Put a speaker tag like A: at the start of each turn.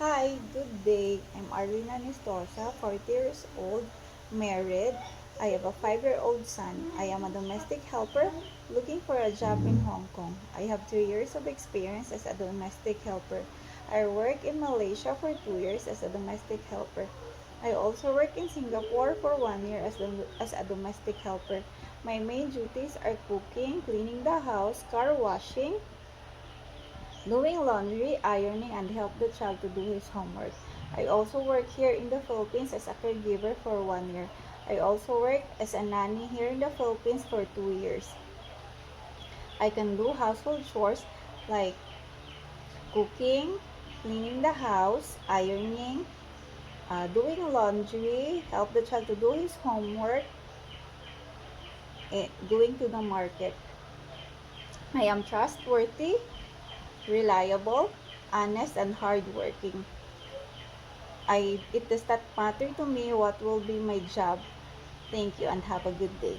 A: Hi, good day. I'm Arlina Nistosa, 40 years old, married. I have a 5-year-old son. I am a domestic helper looking for a job in Hong Kong. I have 3 years of experience as a domestic helper. I work in Malaysia for 2 years as a domestic helper. I also work in Singapore for 1 year as a domestic helper. My main duties are cooking, cleaning the house, car washing, doing laundry, ironing, and help the child to do his homework. I also work here in the Philippines as a caregiver for 1 year. I also work as a nanny here in the Philippines for 2 years. I can do household chores like cooking, cleaning the house, ironing, doing laundry, help the child to do his homework, going to the market. I am trustworthy, reliable, honest, and hardworking. It does not matter to me what will be my job. Thank you and have a good day.